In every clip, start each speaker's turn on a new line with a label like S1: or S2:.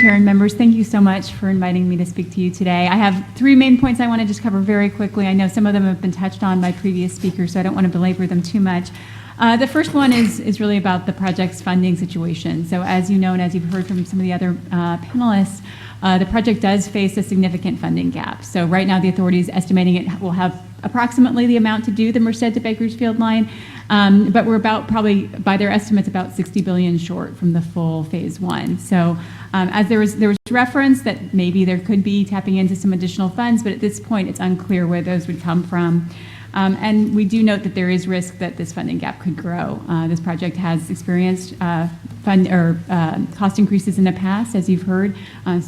S1: Chair and members. Thank you so much for inviting me to speak to you today. I have three main points I want to just cover very quickly. I know some of them have been touched on by previous speakers, so I don't want to belabor them too much. The first one is really about the project's funding situation. So as you know, and as you've heard from some of the other panelists, the project does face a significant funding gap. So right now the authority is estimating it will have approximately the amount to do the Merced to Bakersfield line, but we're about probably, by their estimates, about 60 billion short from the full phase one. So as there was reference that maybe there could be tapping into some additional funds, but at this point it's unclear where those would come from. And we do note that there is risk that this funding gap could grow. This project has experienced cost increases in the past, as you've heard,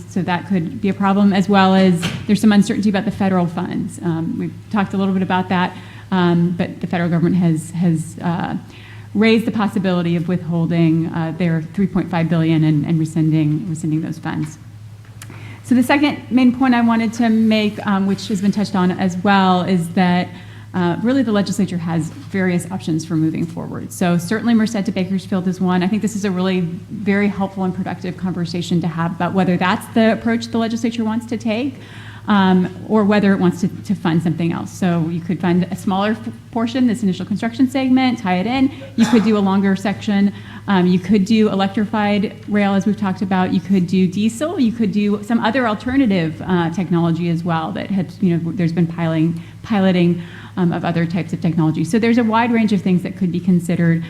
S1: so that could be a problem, as well as there's some uncertainty about the federal funds. We've talked a little bit about that, but the federal government has raised the possibility of withholding their $3.5 billion and rescinding those funds. So the second main point I wanted to make, which has been touched on as well, is that really the legislature has various options for moving forward. So certainly Merced to Bakersfield is one. I think this is a really very helpful and productive conversation to have about whether that's the approach the legislature wants to take, or whether it wants to fund something else. So you could fund a smaller portion, this initial construction segment, tie it in. You could do a longer section. You could do electrified rail, as we've talked about. You could do diesel. You could do some other alternative technology as well that there's been piloting of other types of technology. So there's a wide range of things that could be considered.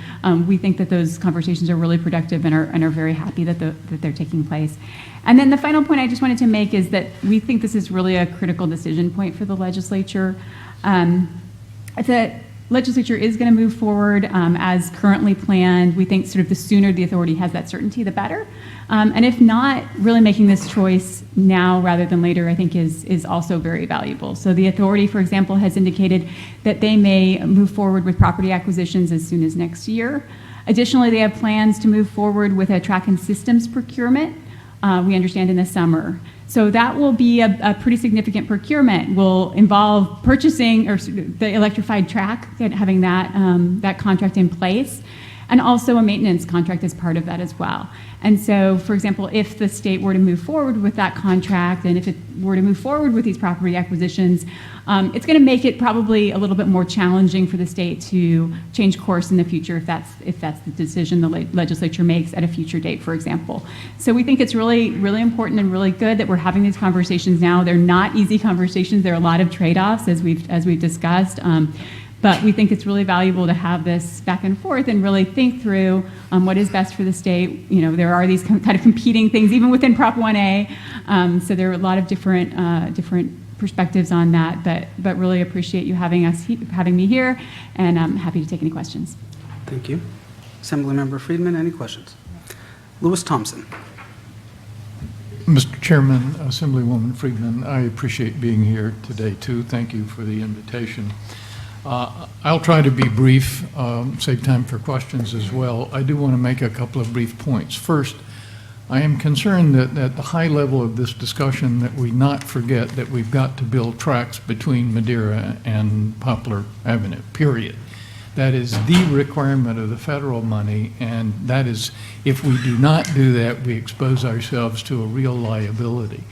S1: We think that those conversations are really productive and are very happy that they're taking place. And then the final point I just wanted to make is that we think this is really a critical decision point for the legislature. The legislature is going to move forward as currently planned. We think sort of the sooner the authority has that certainty, the better. And if not, really making this choice now rather than later, I think is also very valuable. So the authority, for example, has indicated that they may move forward with property acquisitions as soon as next year. Additionally, they have plans to move forward with a track and systems procurement, we understand, in the summer. So that will be a pretty significant procurement. Will involve purchasing or the electrified track, having that contract in place, and also a maintenance contract as part of that as well. And so, for example, if the state were to move forward with that contract, and if it were to move forward with these property acquisitions, it's going to make it probably a little bit more challenging for the state to change course in the future if that's the decision the legislature makes at a future date, for example. So we think it's really, really important and really good that we're having these conversations now. They're not easy conversations. There are a lot of trade-offs, as we've discussed. But we think it's really valuable to have this back and forth and really think through what is best for the state. There are these kind of competing things, even within Prop 1A. So there are a lot of different perspectives on that. But really appreciate you having me here, and I'm happy to take any questions.
S2: Thank you. Assemblymember Friedman, any questions? Lewis Thompson.
S3: Mr. Chairman, Assemblywoman Friedman, I appreciate being here today too. Thank you for the invitation. I'll try to be brief, save time for questions as well. I do want to make a couple of brief points. First, I am concerned that at the high level of this discussion that we not forget that we've got to build tracks between Madeira and Poplar Avenue, period. That is the requirement of the federal money, and that is, if we do not do that, we expose ourselves to a real liability.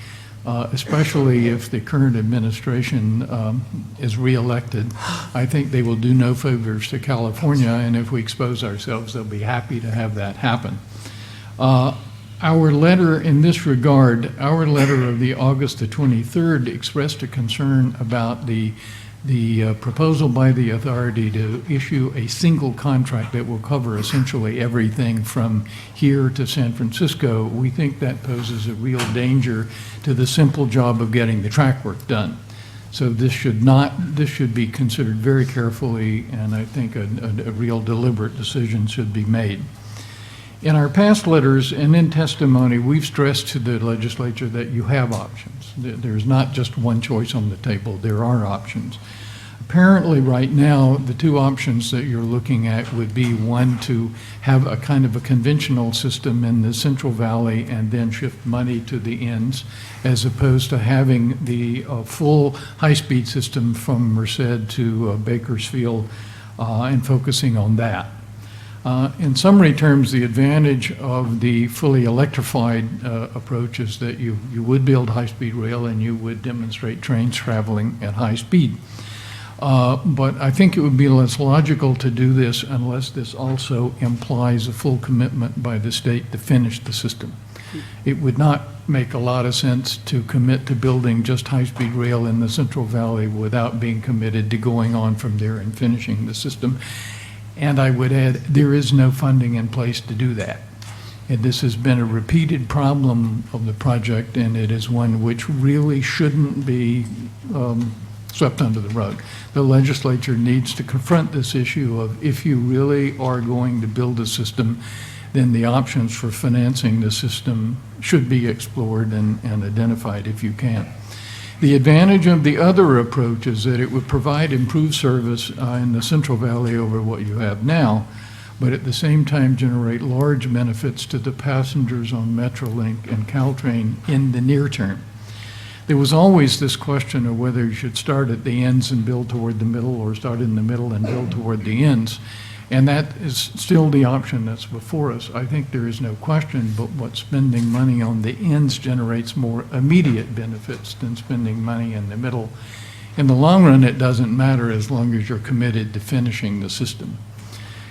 S3: Especially if the current administration is reelected. I think they will do no favors to California, and if we expose ourselves, they'll be happy to have that happen. Our letter in this regard, our letter of the August the 23rd expressed a concern about the proposal by the authority to issue a single contract that will cover essentially everything from here to San Francisco. We think that poses a real danger to the simple job of getting the track work done. So this should be considered very carefully, and I think a real deliberate decision should be made. In our past letters and in testimony, we've stressed to the legislature that you have options. There's not just one choice on the table, there are options. Apparently right now, the two options that you're looking at would be one, to have a kind of a conventional system in the Central Valley and then shift money to the ends, as opposed to having the full high-speed system from Merced to Bakersfield and focusing on that. In summary terms, the advantage of the fully electrified approach is that you would build high-speed rail and you would demonstrate trains traveling at high speed. But I think it would be less logical to do this unless this also implies a full commitment by the state to finish the system. It would not make a lot of sense to commit to building just high-speed rail in the Central Valley without being committed to going on from there and finishing the system. And I would add, there is no funding in place to do that. And this has been a repeated problem of the project, and it is one which really shouldn't be swept under the rug. The legislature needs to confront this issue of, if you really are going to build a system, then the options for financing the system should be explored and identified if you can. The advantage of the other approach is that it would provide improved service in the Central Valley over what you have now, but at the same time generate large benefits to the passengers on Metrolink and Caltrain in the near term. There was always this question of whether you should start at the ends and build toward the middle, or start in the middle and build toward the ends. And that is still the option that's before us. I think there is no question but what spending money on the ends generates more immediate benefits than spending money in the middle. In the long run, it doesn't matter as long as you're committed to finishing the system.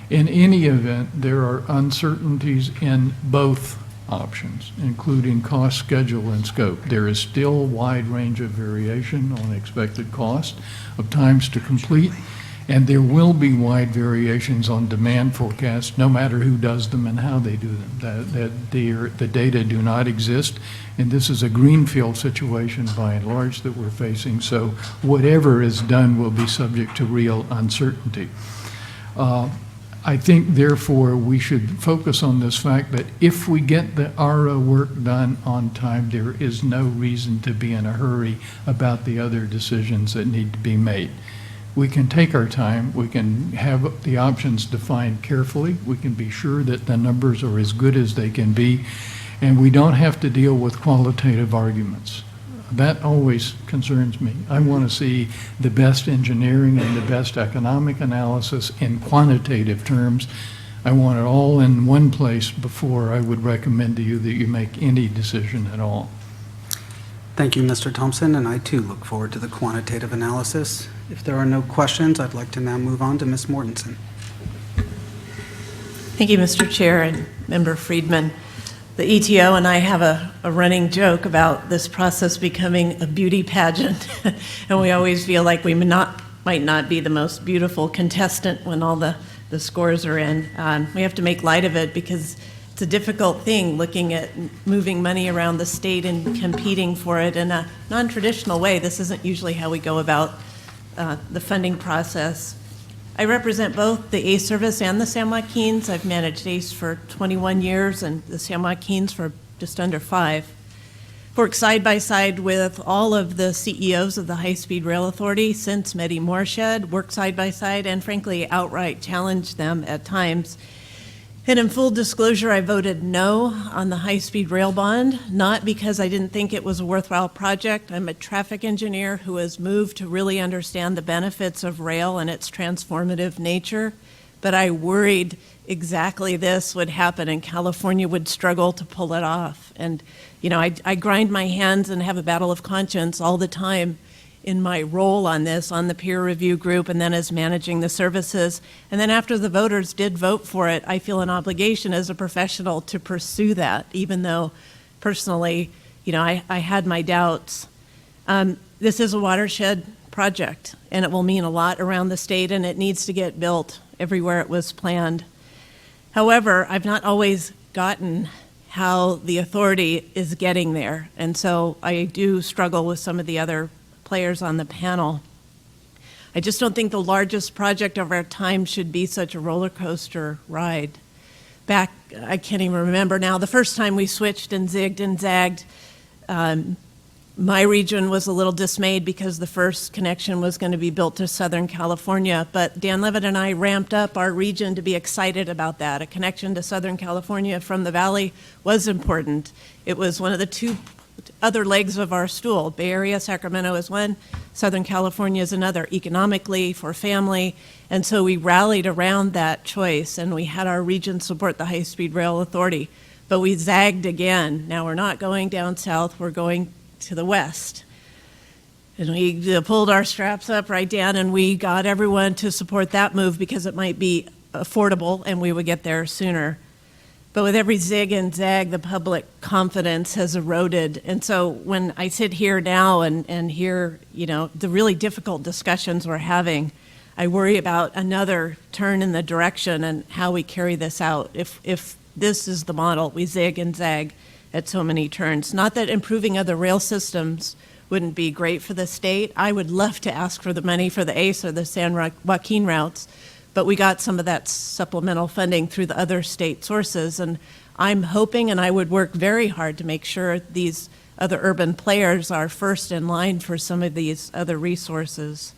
S3: In any event, there are uncertainties in both options, including cost, schedule, and scope. There is still a wide range of variation on expected cost, of times to complete, and there will be wide variations on demand forecasts, no matter who does them and how they do them. The data do not exist, and this is a greenfield situation by and large that we're facing, so whatever is done will be subject to real uncertainty. I think, therefore, we should focus on this fact that if we get the ARA work done on time, there is no reason to be in a hurry about the other decisions that need to be made. We can take our time, we can have the options defined carefully, we can be sure that the numbers are as good as they can be, and we don't have to deal with qualitative arguments. That always concerns me. I want to see the best engineering and the best economic analysis in quantitative terms. I want it all in one place before I would recommend to you that you make any decision at all.
S2: Thank you, Mr. Thompson, and I too look forward to the quantitative analysis. If there are no questions, I'd like to now move on to Ms. Mortensen.
S4: Thank you, Mr. Chair and Member Friedman. The ETO and I have a running joke about this process becoming a beauty pageant, and we always feel like we might not be the most beautiful contestant when all the scores are in. We have to make light of it because it's a difficult thing looking at moving money around the state and competing for it in a non-traditional way. This isn't usually how we go about the funding process. I represent both the ACE service and the San Joaquins. I've managed ACE for 21 years and the San Joaquins for just under 5. Worked side by side with all of the CEOs of the High-Speed Rail Authority since Mehdi Morshed, worked side by side and frankly outright challenged them at times. And in full disclosure, I voted no on the high-speed rail bond, not because I didn't think it was a worthwhile project. I'm a traffic engineer who has moved to really understand the benefits of rail and its transformative nature, but I worried exactly this would happen and California would struggle to pull it off. And, you know, I grind my hands and have a battle of conscience all the time in my role on this, on the peer review group, and then as managing the services. And then after the voters did vote for it, I feel an obligation as a professional to pursue that, even though personally, you know, I had my doubts. This is a watershed project, and it will mean a lot around the state, and it needs to get built everywhere it was planned. However, I've not always gotten how the authority is getting there, and so I do struggle with some of the other players on the panel. I just don't think the largest project of our time should be such a roller coaster ride. Back, I can't even remember now, the first time we switched and zigged and zagged, my region was a little dismayed because the first connection was going to be built to Southern California, but Dan Levitt and I ramped up our region to be excited about that. A connection to Southern California from the Valley was important. It was one of the 2 other legs of our stool. Bay Area, Sacramento is one, Southern California is another, economically, for family. And so we rallied around that choice, and we had our region support the High-Speed Rail Authority. But we zagged again. Now we're not going down south, we're going to the west. And we pulled our straps up right down, and we got everyone to support that move because it might be affordable and we would get there sooner. But with every zig and zag, the public confidence has eroded. And so when I sit here now and hear, the really difficult discussions we're having, I worry about another turn in the direction and how we carry this out. If this is the model, we zig and zag at so many turns. Not that improving other rail systems wouldn't be great for the state. I would love to ask for the money for the ACE or the San Joaquin routes, but we got some of that supplemental funding through the other state sources, and I'm hoping, and I would work very hard to make sure these other urban players are first in line for some of these other resources.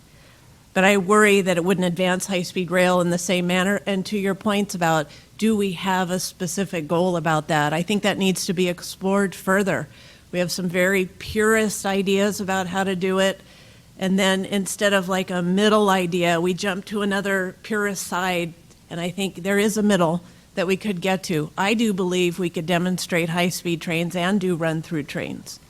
S4: But I worry that it wouldn't advance high-speed rail in the same manner, and to your points about, do we have a specific goal about that? I think that needs to be explored further. We have some very purist ideas about how to do it, and then instead of like a middle idea, we jump to another purist side, and I think there is a middle that we could get to. I do believe we could demonstrate high-speed trains and do run-through trains.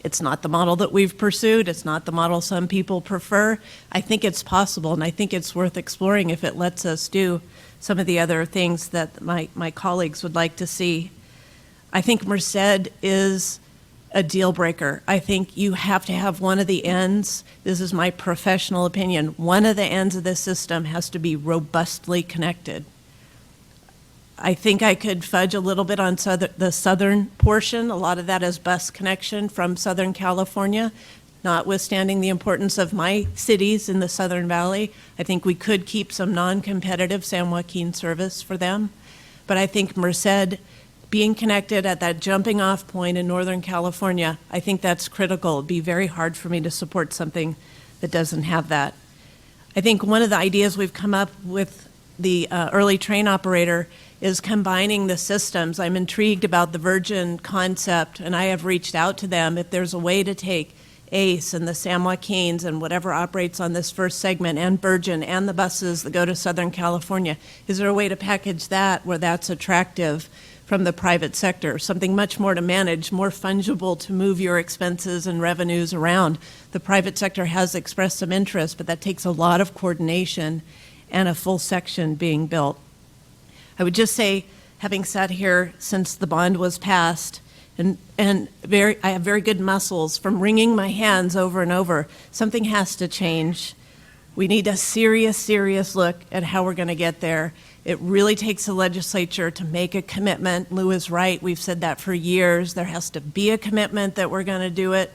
S4: It's not the model that we've pursued. It's not the model some people prefer. I think it's possible, and I think it's worth exploring if it lets us do some of the other things that my colleagues would like to see. I think Merced is a deal breaker. I think you have to have one of the ends. This is my professional opinion. One of the ends of this system has to be robustly connected. I think I could fudge a little bit on the southern portion. A lot of that is bus connection from Southern California, notwithstanding the importance of my cities in the Southern Valley. I think we could keep some non-competitive San Joaquin service for them. But I think Merced being connected at that jumping off point in Northern California, I think that's critical. It'd be very hard for me to support something that doesn't have that. I think one of the ideas we've come up with the early train operator is combining the systems. I'm intrigued about the Virgin concept, and I have reached out to them. If there's a way to take ACE and the San Joaquins and whatever operates on this first segment and Virgin and the buses that go to Southern California, is there a way to package that where that's attractive from the private sector, something much more to manage, more fungible to move your expenses and revenues around? The private sector has expressed some interest, but that takes a lot of coordination and a full section being built. I would just say, having sat here since the bond was passed, and I have very good muscles from wringing my hands over and over, something has to change. We need a serious look at how we're going to get there. It really takes the legislature to make a commitment. Lou is right. We've said that for years. There has to be a commitment that we're going to do it,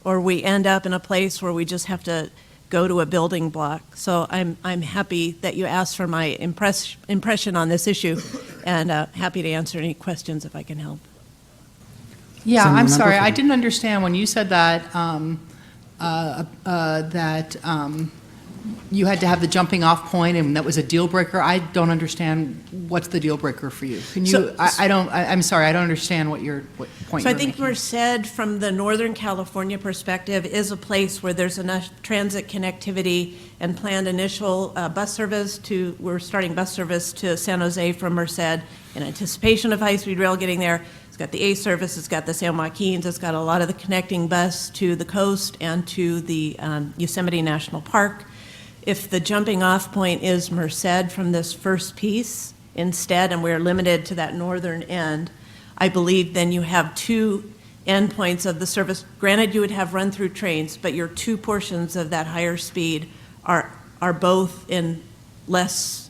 S4: or we end up in a place where we just have to go to a building block. So I'm happy that you asked for my impression on this issue, and happy to answer any questions if I can help.
S5: Yeah,
S2: Senator
S5: I'm sorry.
S2: Member?
S5: I didn't understand when you said that you had to have the jumping off point and that was a deal breaker. I don't understand what's the deal breaker for you. Can you?
S4: So-
S5: I'm sorry. I don't understand what point
S4: So I
S5: you're
S4: think
S5: making.
S4: Merced, from the Northern California perspective, is a place where there's enough transit connectivity and planned initial bus service we're starting bus service to San Jose from Merced in anticipation of high-speed rail getting there. It's got the A service, it's got the San Joaquins, it's got a lot of the connecting bus to the coast and to the Yosemite National Park. If the jumping off point is Merced from this first piece instead, and we're limited to that northern end, I believe then you have two endpoints of the service. Granted, you would have run-through trains, but your two portions of that higher speed are both in less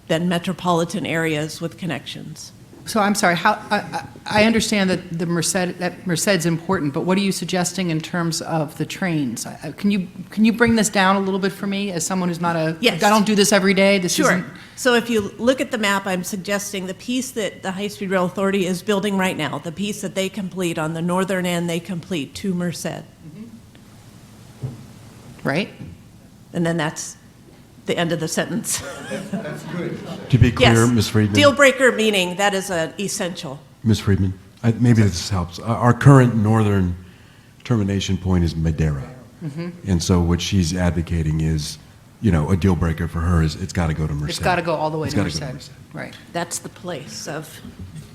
S4: than metropolitan areas with connections.
S5: So I'm sorry. I understand that Merced's important, but what are you suggesting in terms of the trains? Can you bring this down a little bit for me as someone who's not a?
S4: Yes.
S5: I don't do this every day. This
S4: Sure.
S5: isn't.
S4: So if you look at the map, I'm suggesting the piece that the High-Speed Rail Authority is building right now, the piece that they complete on the northern end, they complete to Merced.
S5: Right.
S4: And then that's the end of the sentence.
S6: To be clear,
S4: Yes.
S6: Ms. Friedman.
S4: Deal breaker meaning that is an essential.
S6: Ms. Friedman, Maybe this helps. Our current northern termination point is Madera. And so what she's advocating is, a deal breaker for her is it's got to go to Merced.
S5: It's got to go all the way
S6: It's
S5: to
S6: gotta go to
S5: Merced.
S6: Merced.
S5: Right.
S4: That's the place of,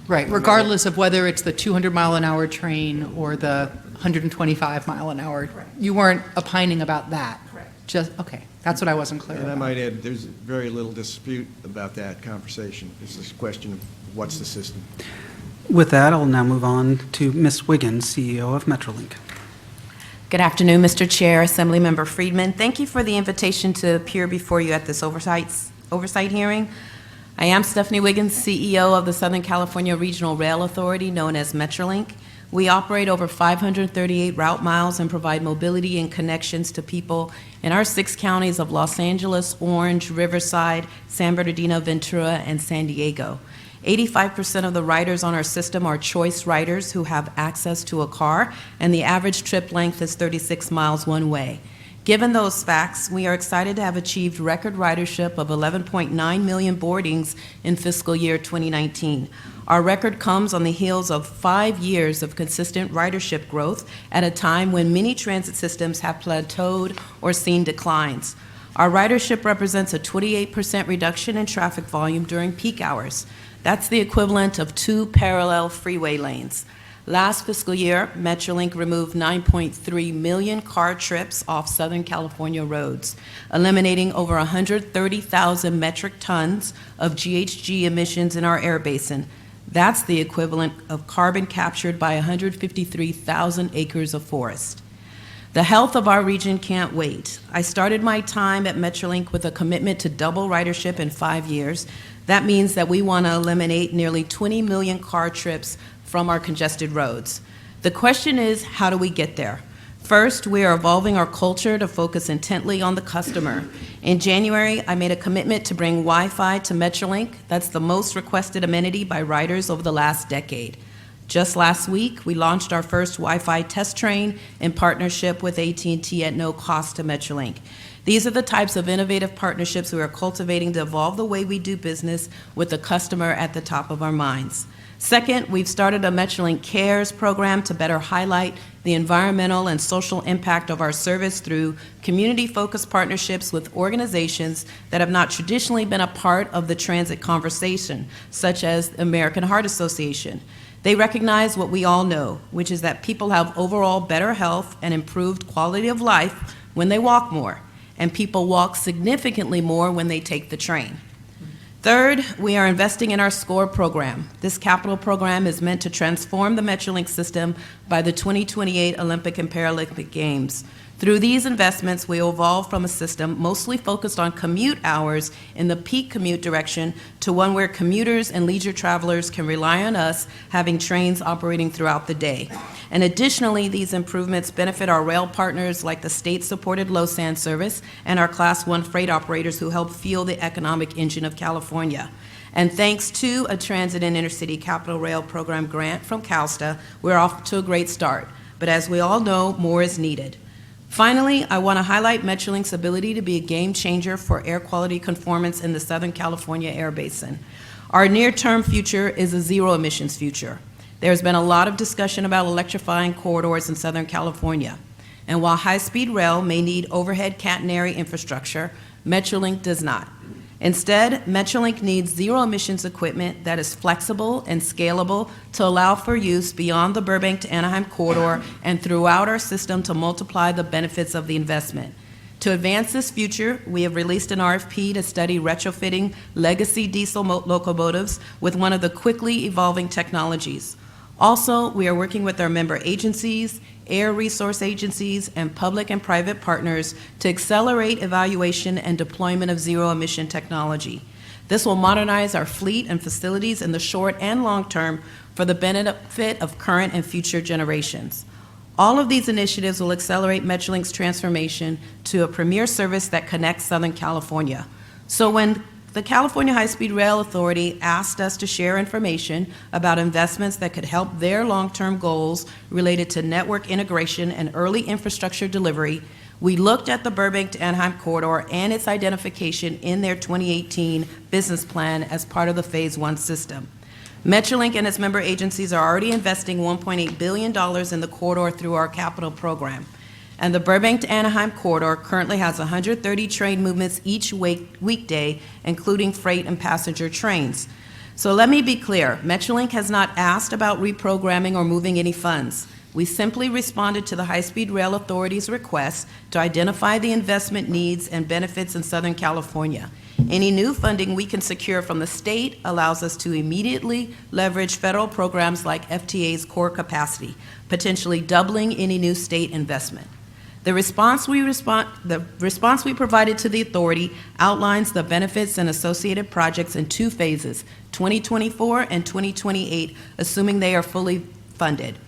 S5: Right, regardless of whether it's the 200-mile-an-hour train or the 125-mile-an-hour. You weren't opining about that?
S4: Correct.
S5: Just, okay, that's what I wasn't clear
S7: And I
S5: about.
S7: might add, there's very little dispute about that conversation. It's this question of what's the system.
S2: With that, I'll now move on to Ms. Wiggins, CEO of Metrolink.
S8: Good afternoon, Mr. Chair, Assemblymember Friedman. Thank you for the invitation to appear before you at this oversight hearing. I am Stephanie Wiggins, CEO of the Southern California Regional Rail Authority, known as Metrolink. We operate over 538 route miles and provide mobility and connections to people in our 6 counties of Los Angeles, Orange, Riverside, San Bernardino, Ventura, and San Diego. 85% of the riders on our system are choice riders who have access to a car, and the average trip length is 36 miles one way. Given those facts, we are excited to have achieved record ridership of 11.9 million boardings in fiscal year 2019. Our record comes on the heels of 5 years of consistent ridership growth at a time when many transit systems have plateaued or seen declines. Our ridership represents a 28% reduction in traffic volume during peak hours. That's the equivalent of 2 parallel freeway lanes. Last fiscal year, Metrolink removed 9.3 million car trips off Southern California roads, eliminating over 130,000 metric tons of GHG emissions in our air basin. That's the equivalent of carbon captured by 153,000 acres of forest. The health of our region can't wait. I started my time at Metrolink with a commitment to double ridership in 5 years. That means that we want to eliminate nearly 20 million car trips from our congested roads. The question is, how do we get there? First, we are evolving our culture to focus intently on the customer. In January, I made a commitment to bring Wi-Fi to Metrolink. That's the most requested amenity by riders over the last decade. Just last week, we launched our first Wi-Fi test train in partnership with AT&T at no cost to Metrolink. These are the types of innovative partnerships we are cultivating to evolve the way we do business with the customer at the top of our minds. Second, we've started a Metrolink Cares program to better highlight the environmental and social impact of our service through community-focused partnerships with organizations that have not traditionally been a part of the transit conversation, such as the American Heart Association. They recognize what we all know, which is that people have overall better health and improved quality of life when they walk more, and people walk significantly more when they take the train. Third, we are investing in our SCORE program. This capital program is meant to transform the Metrolink system by the 2028 Olympic and Paralympic Games. Through these investments, we evolve from a system mostly focused on commute hours in the peak commute direction to one where commuters and leisure travelers can rely on us having trains operating throughout the day. And additionally, these improvements benefit our rail partners like the state-supported LoSAN service and our Class 1 freight operators who help fuel the economic engine of California. And thanks to a Transit and Intercity Capital Rail Program grant from CalSTA, we're off to a great start. But as we all know, more is needed. Finally, I want to highlight Metrolink's ability to be a game changer for air quality conformance in the Southern California air basin. Our near-term future is a zero emissions future. There's been a lot of discussion about electrifying corridors in Southern California. And while high-speed rail may need overhead catenary infrastructure, Metrolink does not. Instead, Metrolink needs zero-emissions equipment that is flexible and scalable to allow for use beyond the Burbank to Anaheim corridor and throughout our system to multiply the benefits of the investment. To advance this future, we have released an RFP to study retrofitting legacy diesel locomotives with one of the quickly evolving technologies. Also, we are working with our member agencies, air resource agencies, and public and private partners to accelerate evaluation and deployment of zero-emission technology. This will modernize our fleet and facilities in the short and long term for the benefit of current and future generations. All of these initiatives will accelerate Metrolink's transformation to a premier service that connects Southern California. So when the California High-Speed Rail Authority asked us to share information about investments that could help their long-term goals related to network integration and early infrastructure delivery, we looked at the Burbank to Anaheim corridor and its identification in their 2018 business plan as part of the Phase 1 system. Metrolink and its member agencies are already investing $1.8 billion in the corridor through our capital program. And the Burbank to Anaheim corridor currently has 130 train movements each weekday, including freight and passenger trains. So let me be clear, Metrolink has not asked about reprogramming or moving any funds. We simply responded to the High-Speed Rail Authority's request to identify the investment needs and benefits in Southern California. Any new funding we can secure from the state allows us to immediately leverage federal programs like FTA's core capacity, potentially doubling any new state investment. The response we provided to the authority outlines the benefits and associated projects in 2 phases, 2024 and 2028, assuming they are fully funded.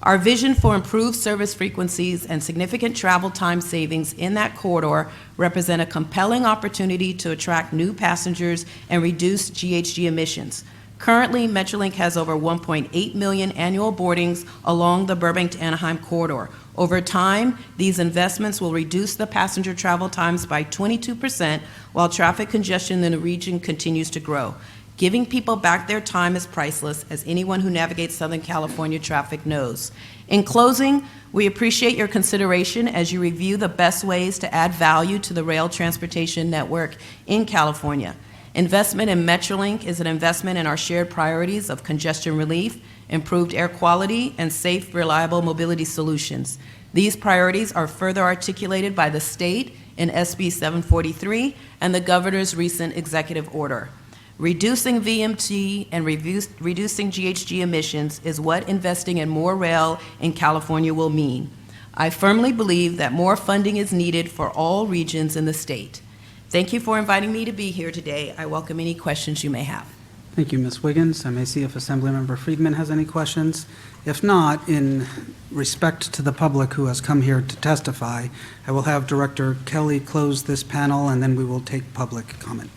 S8: Our vision for improved service frequencies and significant travel time savings in that corridor represent a compelling opportunity to attract new passengers and reduce GHG emissions. Currently, Metrolink has over 1.8 million annual boardings along the Burbank to Anaheim corridor. Over time, these investments will reduce the passenger travel times by 22%, while traffic congestion in the region continues to grow. Giving people back their time is priceless, as anyone who navigates Southern California traffic knows. In closing, we appreciate your consideration as you review the best ways to add value to the rail transportation network in California. Investment in Metrolink is an investment in our shared priorities of congestion relief, improved air quality, and safe, reliable mobility solutions. These priorities are further articulated by the state in SB 743 and the governor's recent executive order. Reducing VMT and reducing GHG emissions is what investing in more rail in California will mean. I firmly believe that more funding is needed for all regions in the state. Thank you for inviting me to be here today. I welcome any questions you may have.
S2: Thank you, Ms. Wiggins. I may see if Assemblymember Friedman has any questions. If not, in respect to the public who has come here to testify, I will have Director Kelly close this panel, and then we will take public comment.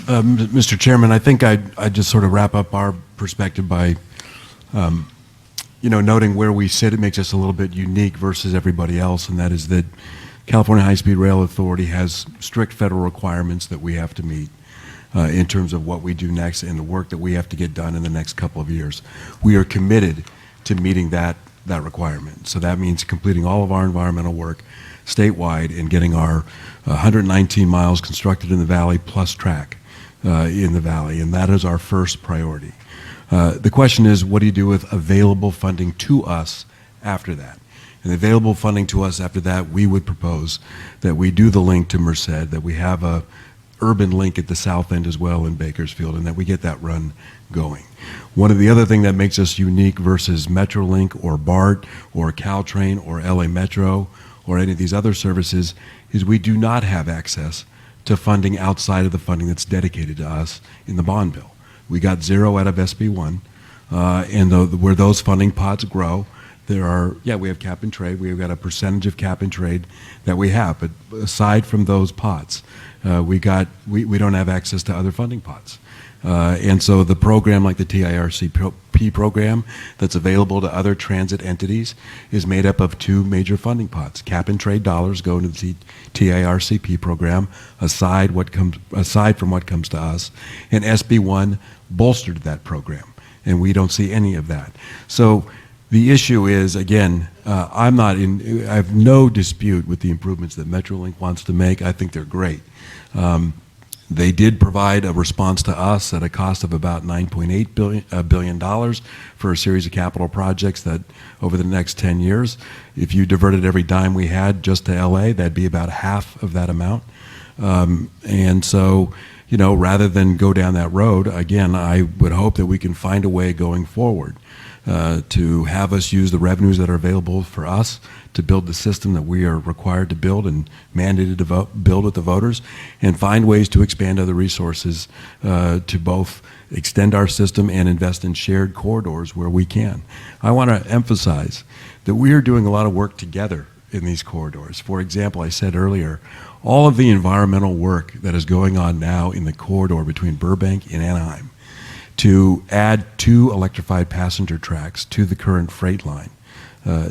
S6: Mr. Chairman, I think I'd just sort of wrap up our perspective by, noting where we sit. It makes us a little bit unique versus everybody else, and that is that California High-Speed Rail Authority has strict federal requirements that we have to meet in terms of what we do next and the work that we have to get done in the next couple of years. We are committed to meeting that requirement. So that means completing all of our environmental work statewide and getting our 119 miles constructed in the valley plus track in the valley, and that is our first priority. The question is, what do you do with available funding to us after that? And the available funding to us after that, we would propose that we do the link to Merced, that we have a urban link at the south end as well in Bakersfield, and that we get that run going. One of the other thing that makes us unique versus Metrolink or BART or Caltrain or LA Metro or any of these other services is we do not have access to funding outside of the funding that's dedicated to us in the bond bill. We got zero out of SB1, and where those funding pots grow, we have cap and trade. We've got a percentage of cap and trade that we have, but aside from those pots, we don't have access to other funding pots. And so the program like the TIRCP program that's available to other transit entities is made up of 2 major funding pots. Cap and trade dollars go into the TIRCP program aside from what comes to us, and SB1 bolstered that program, and we don't see any of that. So the issue is, again, I have no dispute with the improvements that Metrolink wants to make. I think they're great. They did provide a response to us at a cost of about $9.8 billion for a series of capital projects that over the next 10 years, if you diverted every dime we had just to LA, that'd be about half of that amount. And so, rather than go down that road, again, I would hope that we can find a way going forward to have us use the revenues that are available for us to build the system that we are required to build and mandated to build with the voters, and find ways to expand other resources to both extend our system and invest in shared corridors where we can. I want to emphasize that we are doing a lot of work together in these corridors. For example, I said earlier, all of the environmental work that is going on now in the corridor between Burbank and Anaheim to add 2 electrified passenger tracks to the current freight line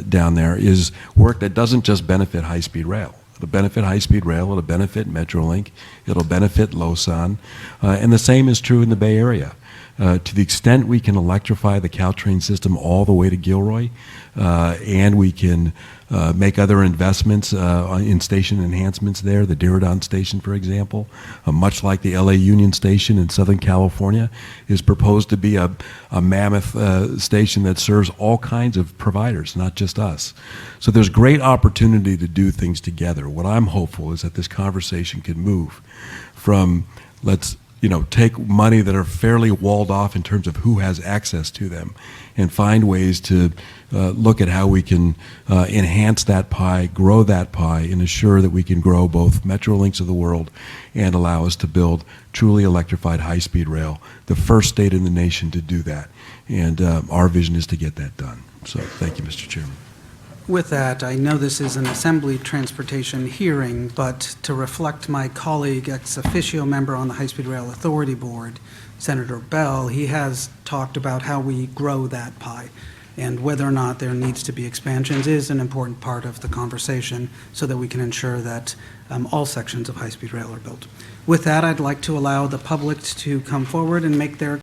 S6: down there is work that doesn't just benefit high-speed rail. It'll benefit high-speed rail, it'll benefit Metrolink, it'll benefit Losan, and the same is true in the Bay Area. To the extent we can electrify the Caltrain system all the way to Gilroy, and we can make other investments in station enhancements there, the Diridon station, for example, much like the LA Union station in Southern California, is proposed to be a mammoth station that serves all kinds of providers, not just us. So there's great opportunity to do things together. What I'm hopeful is that this conversation can move from, let's take money that are fairly walled off in terms of who has access to them and find ways to look at how we can enhance that pie, grow that pie, and assure that we can grow both Metrolinks of the world and allow us to build truly electrified high-speed rail, the first state in the nation to do that. And our vision is to get that done. So thank you, Mr. Chairman.
S2: With that, I know this is an Assembly transportation hearing, but to reflect my colleague, ex officio member on the High Speed Rail Authority Board, Senator Bell, he has talked about how we grow that pie, and whether or not there needs to be expansions is an important part of the conversation so that we can ensure that all sections of high-speed rail are built. With that, I'd like to allow the public to come forward and make their